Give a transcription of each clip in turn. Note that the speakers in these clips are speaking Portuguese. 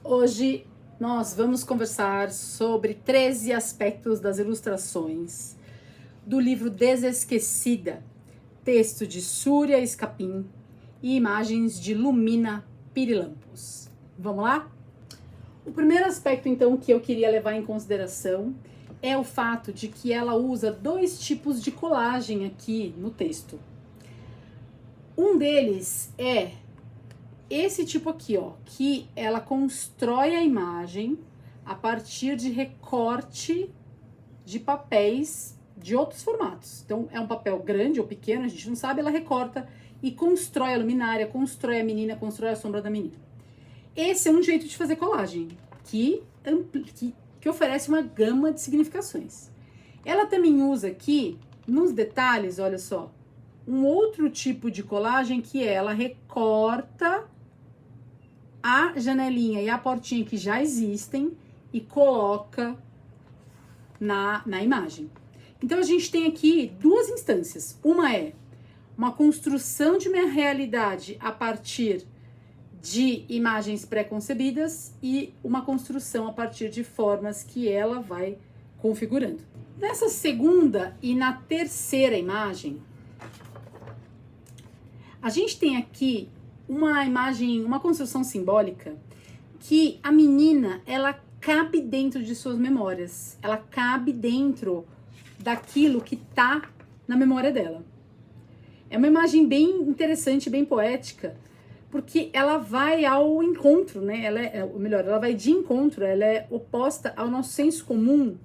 Hoje nós vamos conversar sobre 13 aspectos das ilustrações do livro Desesquecida, texto de Súria Escapim e imagens de Lumina Pirilampos. Vamos lá? O primeiro aspecto, então, que eu queria levar em consideração é o fato de que ela usa dois tipos de colagem aqui no texto. Um deles é esse tipo aqui, ó, que ela constrói a imagem a partir de recorte de papéis de outros formatos. Então, é um papel grande ou pequeno, a gente não sabe, ela recorta e constrói a luminária, constrói a menina, constrói a sombra da menina. Esse é um jeito de fazer colagem, que oferece uma gama de significações. Ela também usa aqui, nos detalhes, olha só, um outro tipo de colagem que ela recorta a janelinha e a portinha que já existem e coloca na imagem. Então, a gente tem aqui duas instâncias. Uma é uma construção de uma realidade a partir de imagens pré-concebidas e uma construção a partir de formas que ela vai configurando. Nessa segunda e na terceira imagem, a gente tem aqui uma imagem, uma construção simbólica que a menina, ela cabe dentro de suas memórias, ela cabe dentro daquilo que tá na memória dela. É uma imagem bem interessante, bem poética, porque ela vai ao encontro, né? Ela vai de encontro, ela é oposta ao nosso senso comum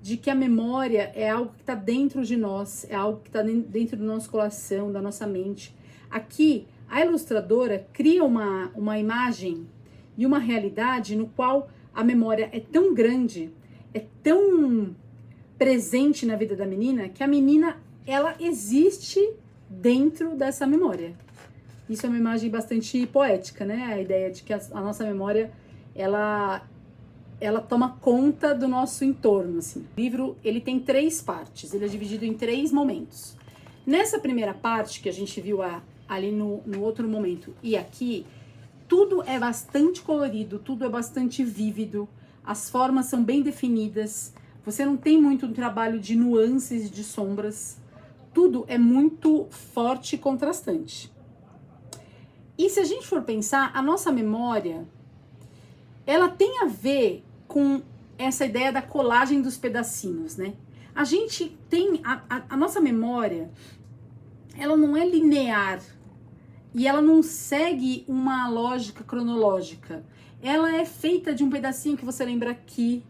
de que a memória é algo que está dentro de nós, é algo que está dentro do nosso coração, da nossa mente. Aqui, a ilustradora cria uma imagem e uma realidade no qual a memória é tão grande, é tão presente na vida da menina, que a menina, ela existe dentro dessa memória. Isso é uma imagem bastante poética, né? A ideia de que a nossa memória, ela toma conta do nosso entorno, assim. O livro, ele tem 3 partes, ele é dividido em 3 momentos. Nessa primeira parte, que a gente viu ali no outro momento e aqui, tudo é bastante colorido, tudo é bastante vívido, as formas são bem definidas, você não tem muito trabalho de nuances e de sombras, tudo é muito forte e contrastante. E se a gente for pensar, a nossa memória, ela tem a ver com essa ideia da colagem dos pedacinhos, né? A gente tem, a nossa memória, ela não é linear e ela não segue uma lógica cronológica. Ela é feita de um pedacinho que você lembra aqui,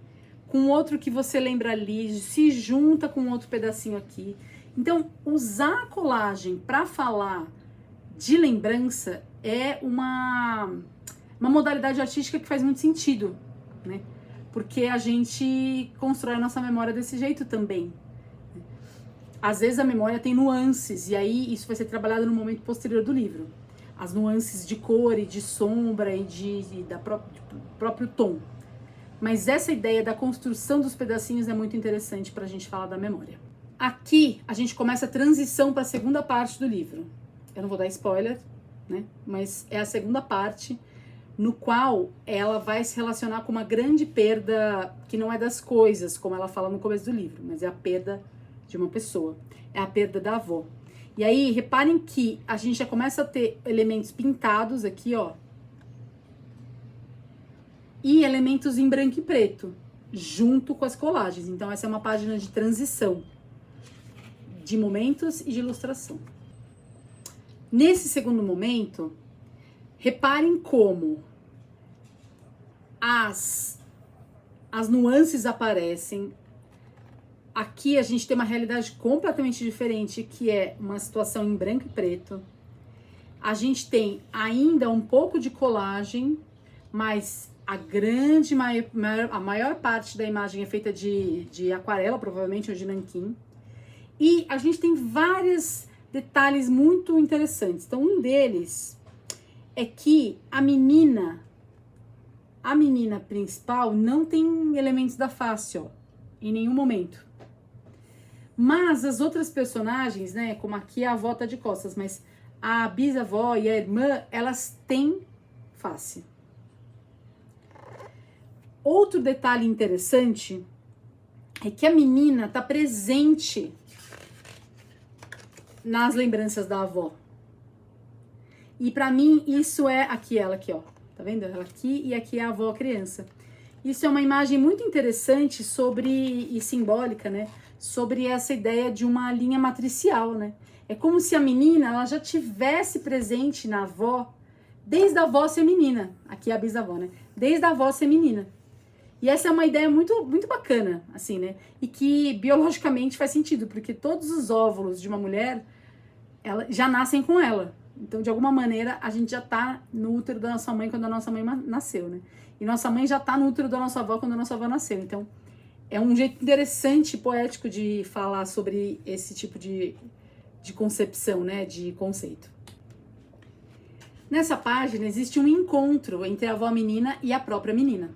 com outro que você lembra ali, se junta com outro pedacinho aqui. Então, usar a colagem para falar de lembrança é uma modalidade artística que faz muito sentido, né? Porque a gente constrói a nossa memória desse jeito também. Às vezes a memória tem nuances, e aí isso vai ser trabalhado no momento posterior do livro. As nuances de cor e de sombra e do próprio tom. Mas essa ideia da construção dos pedacinhos é muito interessante para a gente falar da memória. Aqui a gente começa a transição para a segunda parte do livro. Eu não vou dar spoiler, né? Mas é a segunda parte no qual ela vai se relacionar com uma grande perda que não é das coisas, como ela fala no começo do livro, mas é a perda de uma pessoa, é a perda da avó. E aí, reparem que a gente já começa a ter elementos pintados aqui, ó, e elementos em branco e preto, junto com as colagens. Então, essa é uma página de transição, de momentos e de ilustração. Nesse segundo momento, reparem como as nuances aparecem. Aqui a gente tem uma realidade completamente diferente, que é uma situação em branco e preto. A gente tem ainda um pouco de colagem, mas a maior parte da imagem é feita de aquarela, provavelmente, ou de nanquim. E a gente tem vários detalhes muito interessantes. Então, um deles é que a menina principal não tem elementos da face, ó, em nenhum momento. Mas as outras personagens, né, como aqui a avó tá de costas, mas a bisavó e a irmã, elas têm face. Outro detalhe interessante é que a menina tá presente nas lembranças da avó. E pra mim isso é aqui ela aqui, ó. Tá vendo? Ela aqui e aqui é a avó criança. Isso é uma imagem muito interessante e simbólica, né? Sobre essa ideia de uma linha matricial, né? É como se a menina ela já tivesse presente na avó desde a avó ser menina. Aqui é a bisavó, né? Desde a avó ser menina. E essa é uma ideia muito, muito bacana, assim, né? E que biologicamente faz sentido, porque todos os óvulos de uma mulher já nascem com ela. Então, de alguma maneira, a gente já tá no útero da nossa mãe quando a nossa mãe nasceu, né? E nossa mãe já tá no útero da nossa avó quando a nossa avó nasceu. Então, é um jeito interessante, poético de falar sobre esse tipo de concepção, né? De conceito. Nessa página, existe um encontro entre a avó menina e a própria menina.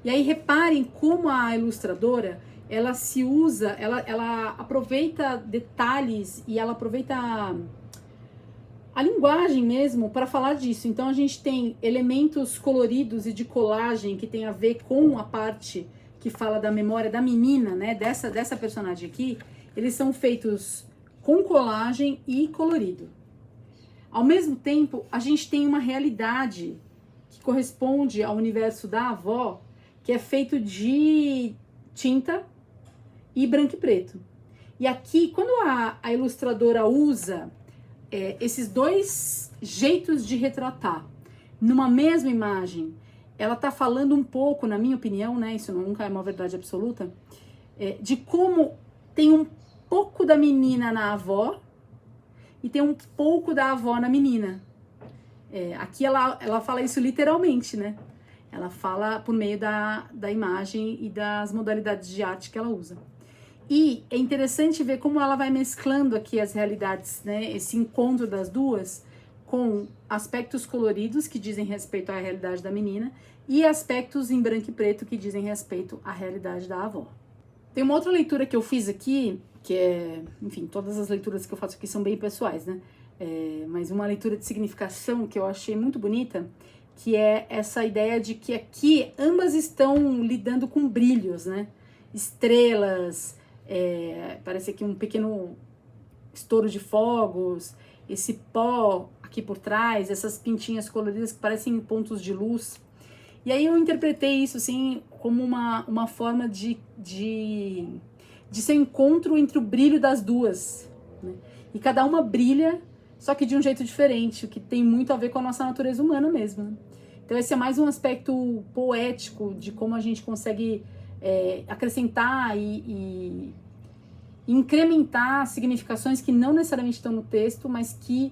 E aí, reparem como a ilustradora, ela se usa, ela aproveita detalhes e ela aproveita a linguagem mesmo para falar disso. Então a gente tem elementos coloridos e de colagem que tem a ver com a parte que fala da memória da menina, né, dessa personagem aqui. Eles são feitos com colagem e colorido. Ao mesmo tempo, a gente tem uma realidade que corresponde ao universo da avó, que é feito de tinta e branco e preto. E aqui, quando a ilustradora usa esses dois jeitos de retratar numa mesma imagem, ela tá falando um pouco, na minha opinião, né, isso nunca é uma verdade absoluta, de como tem um pouco da menina na avó e tem um pouco da avó na menina. Aqui ela fala isso literalmente, né? Ela fala por meio da imagem e das modalidades de arte que ela usa. E é interessante ver como ela vai mesclando aqui as realidades, né? Esse encontro das duas com aspectos coloridos que dizem respeito à realidade da menina e aspectos em branco e preto que dizem respeito à realidade da avó. Tem uma outra leitura que eu fiz aqui, que é, enfim, todas as leituras que eu faço aqui são bem pessoais, né? Mas uma leitura de significação que eu achei muito bonita, que é essa ideia de que aqui ambas estão lidando com brilhos, né? Estrelas, parece aqui um pequeno estouro de fogos, esse pó aqui por trás, essas pintinhas coloridas que parecem pontos de luz. E aí eu interpretei isso assim como uma forma de ser um encontro entre o brilho das duas, né? E cada uma brilha, só que de um jeito diferente, o que tem muito a ver com a nossa natureza humana mesmo, né? Então esse é mais um aspecto poético de como a gente consegue acrescentar e incrementar significações que não necessariamente estão no texto, mas que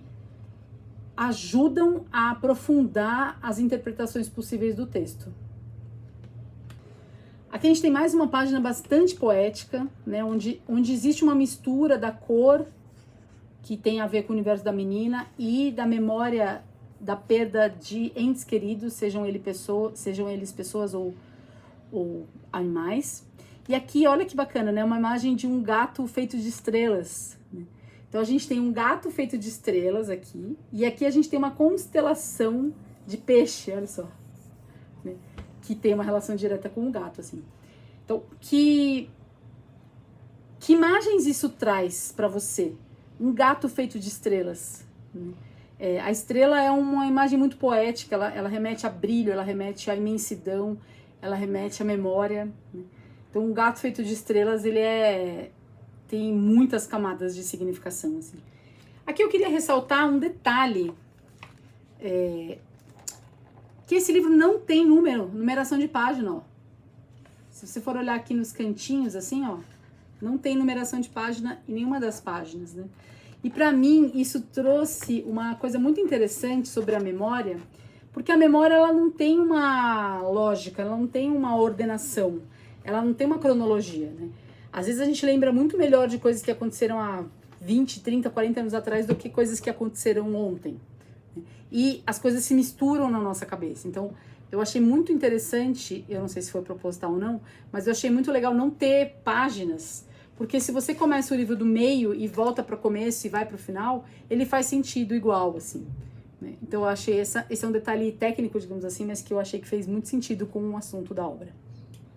ajudam a aprofundar as interpretações possíveis do texto. Aqui a gente tem mais uma página bastante poética, né, onde existe uma mistura da cor, que tem a ver com o universo da menina, e da memória da perda de entes queridos, sejam eles pessoas ou animais. E aqui, olha que bacana, né? Uma imagem de um gato feito de estrelas, né? Então a gente tem um gato feito de estrelas aqui, e aqui a gente tem uma constelação de peixe, olha só, né? Que tem uma relação direta com o gato, assim. Então, que imagens isso traz para você? Um gato feito de estrelas, né? A estrela é uma imagem muito poética, ela remete a brilho, ela remete à imensidão, ela remete à memória, né? Então, um gato feito de estrelas, ele tem muitas camadas de significação, assim. Aqui eu queria ressaltar um detalhe, que esse livro não tem numeração de página, ó. Se você for olhar aqui nos cantinhos, assim, ó, não tem numeração de página em nenhuma das páginas, né? E para mim, isso trouxe uma coisa muito interessante sobre a memória, porque a memória, ela não tem uma lógica, ela não tem uma ordenação, ela não tem uma cronologia, né? Às vezes a gente lembra muito melhor de coisas que aconteceram há 20, 30, 40 anos atrás do que coisas que aconteceram ontem, né? E as coisas se misturam na nossa cabeça. Então, eu achei muito interessante, eu não sei se foi proposital ou não, mas eu achei muito legal não ter páginas, porque se você começa o livro do meio e volta para o começo e vai para o final, ele faz sentido igual, assim, né? Então eu achei esse é um detalhe técnico, digamos assim, mas que eu achei que fez muito sentido com o assunto da obra.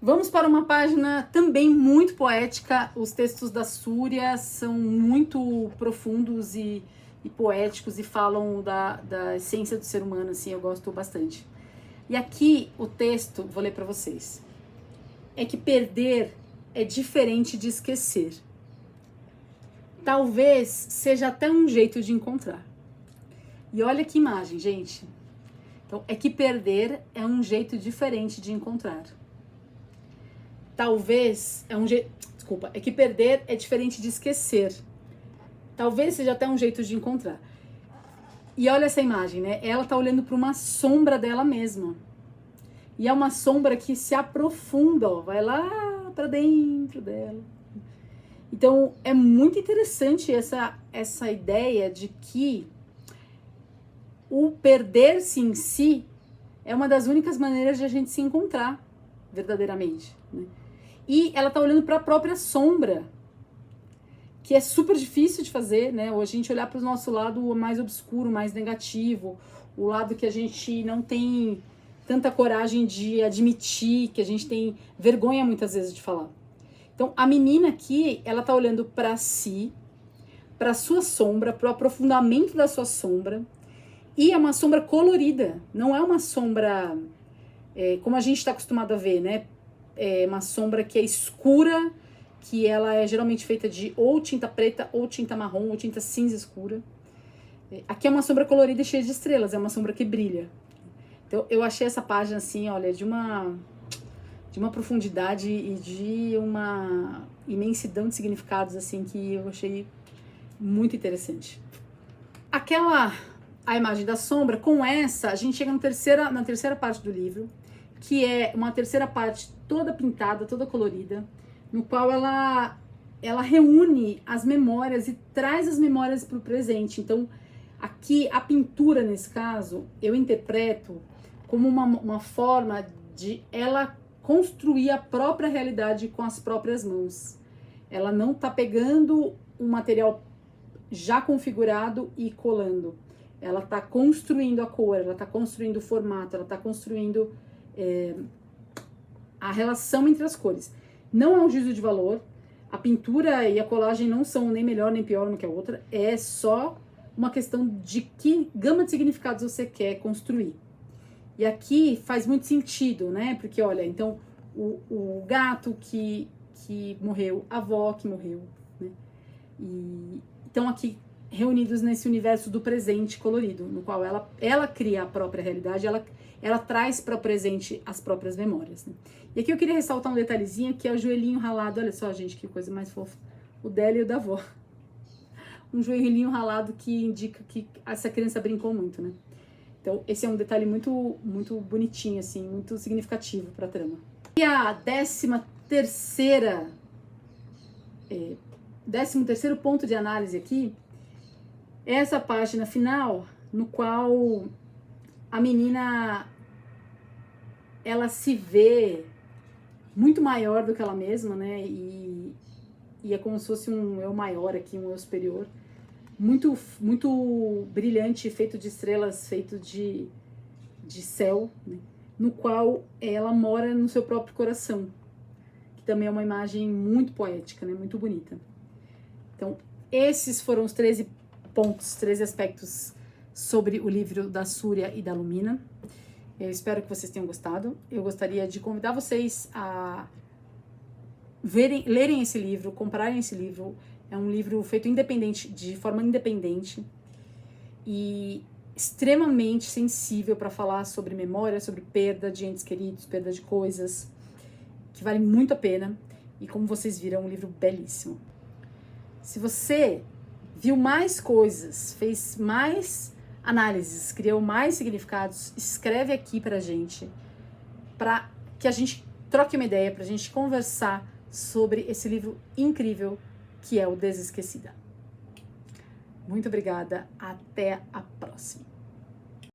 Vamos para uma página também muito poética. Os textos da Súria são muito profundos e poéticos e falam da essência do ser humano, assim, eu gosto bastante. E aqui o texto, vou ler para vocês, é que perder é diferente de esquecer. Talvez seja até um jeito de encontrar. E olha que imagem, gente. Então, é que perder é um jeito diferente de encontrar. Talvez é que perder é diferente de esquecer. Talvez seja até um jeito de encontrar. E olha essa imagem, né? Ela tá olhando para uma sombra dela mesma. E é uma sombra que se aprofunda, ó, vai lá para dentro dela. Então, é muito interessante essa ideia de que o perder-se em si é uma das únicas maneiras de a gente se encontrar verdadeiramente, né? E ela tá olhando para a própria sombra, que é super difícil de fazer, né? Ou a gente olhar para o nosso lado mais obscuro, mais negativo, o lado que a gente não tem tanta coragem de admitir, que a gente tem vergonha muitas vezes de falar. Então, a menina aqui, ela tá olhando para si, para sua sombra, para o aprofundamento da sua sombra, e é uma sombra colorida, não é uma sombra como a gente está acostumado a ver, né? É uma sombra que é escura, que ela é geralmente feita de ou tinta preta, ou tinta marrom, ou tinta cinza escura. Aqui é uma sombra colorida e cheia de estrelas, é uma sombra que brilha. Então, eu achei essa página, assim, olha, de uma profundidade e de uma imensidão de significados, assim, que eu achei muito interessante. A imagem da sombra, com essa, a gente chega na terceira parte do livro, que é uma terceira parte toda pintada, toda colorida, no qual ela reúne as memórias e traz as memórias para o presente. Então, aqui, a pintura, nesse caso, eu interpreto como uma forma de ela construir a própria realidade com as próprias mãos. Ela não está pegando um material já configurado e colando. Ela está construindo a cor, ela está construindo o formato, ela está construindo a relação entre as cores. Não é um juízo de valor, a pintura e a colagem não são nem melhor nem pior uma que a outra, é só uma questão de que gama de significados você quer construir. E aqui faz muito sentido, né? Porque, olha, então, o gato que morreu, a avó que morreu, né? E então, aqui, reunidos nesse universo do presente colorido, no qual ela cria a própria realidade, ela traz para o presente as próprias memórias, né? E aqui eu queria ressaltar um detalhezinho, que é o joelhinho ralado. Olha só, gente, que coisa mais fofa. O dela e o da avó. Um joelhinho ralado que indica que essa criança brincou muito, né? Então, esse é um detalhe muito, muito bonitinho, assim, muito significativo para a trama. E a 13º ponto de análise aqui é essa página final, no qual a menina, ela se vê muito maior do que ela mesma, né? E é como se fosse um eu maior aqui, um eu superior. Muito, muito brilhante, feito de estrelas, feito de céu, né? No qual ela mora no seu próprio coração, que também é uma imagem muito poética, né? Muito bonita. Então, esses foram os 13 pontos, 13 aspectos sobre o livro da Súria e da Lumina. Eu espero que vocês tenham gostado. Eu gostaria de convidar vocês a lerem esse livro, comprarem esse livro. É um livro feito de forma independente e extremamente sensível para falar sobre memória, sobre perda de entes queridos, perda de coisas, que vale muito a pena. E como vocês viram, é um livro belíssimo. Se você viu mais coisas, fez mais análises, criou mais significados, escreve aqui pra gente, para que a gente troque uma ideia, pra gente conversar sobre esse livro incrível que é o Desesquecida. Muito obrigada, até a próxima.